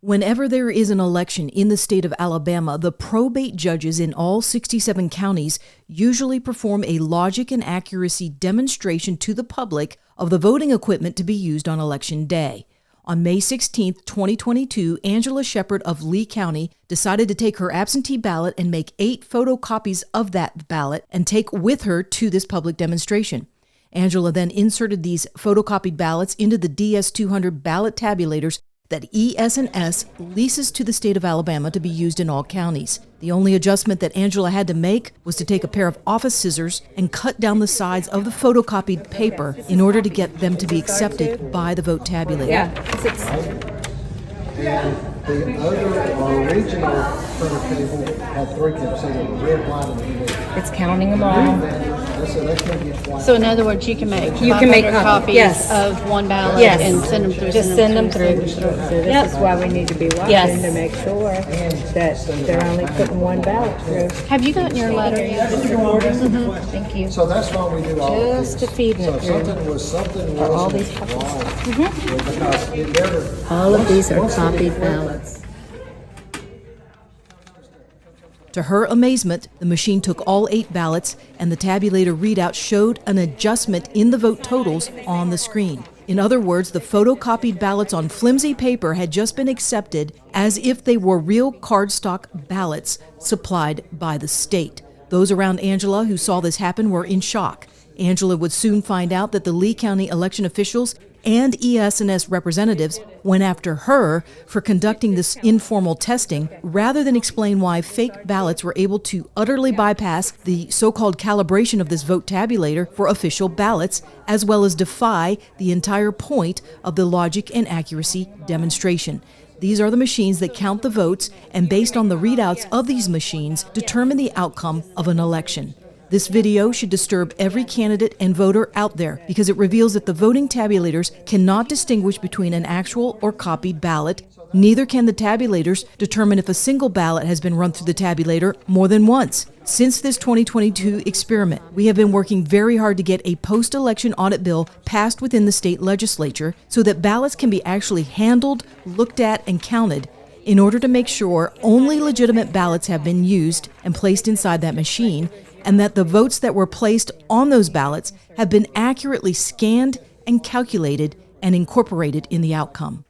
Whenever there is an election in the state of Alabama, the probate judges in all 67 counties usually perform a logic and accuracy demonstration to the public of the voting equipment to be used on Election Day. On May 16, 2022, Angela Shepard of Lee County decided to take her absentee ballot and make 8 photocopies of that ballot and take with her to this public demonstration. Angela then inserted these photocopied ballots into the DS-200 ballot tabulators that ES&S leases to the state of Alabama to be used in all counties. The only adjustment that Angela had to make was to take a pair of office scissors and cut down the sides of the photocopied paper in order to get them to be accepted by the vote tabulator. And the other original printer table had 3 clips, so the red, white, and blue. It's counting them all. So in other words, you can make copies yes. of one ballot Yes. and send them through. Just send them through. So this is why we need to be watching Yes. to make sure that they're only putting one ballot through. Have you gotten your letter yet? Thank you. So that's why we do all of Just this. to feed it So through. something For all wasn't these copies. wrong. Because it never. All of these are copied ballots. To her amazement, the machine took all 8 ballots and the tabulator readout showed an adjustment in the vote totals on the screen. In other words, the photocopied ballots on flimsy paper had just been accepted as if they were real cardstock ballots supplied by the state. Those around Angela who saw this happen were in shock. Angela would soon find out that the Lee County election officials and ES&S representatives went after her for conducting this informal testing rather than explain why fake ballots were able to utterly bypass the so-called calibration of this vote tabulator for official ballots, as well as defy the entire point of the logic and accuracy demonstration. These are the machines that count the votes and, based on the readouts of these machines, determine the outcome of an election. This video should disturb every candidate and voter out there because it reveals that the voting tabulators cannot distinguish between an actual or copied ballot. Neither can the tabulators determine if a single ballot has been run through the tabulator more than once. Since this 2022 experiment, we have been working very hard to get a post-election audit bill passed within the state legislature so that ballots can be actually handled, looked at, and counted in order to make sure only legitimate ballots have been used and placed inside that machine, and that the votes that were placed on those ballots have been accurately scanned and calculated and incorporated in the outcome.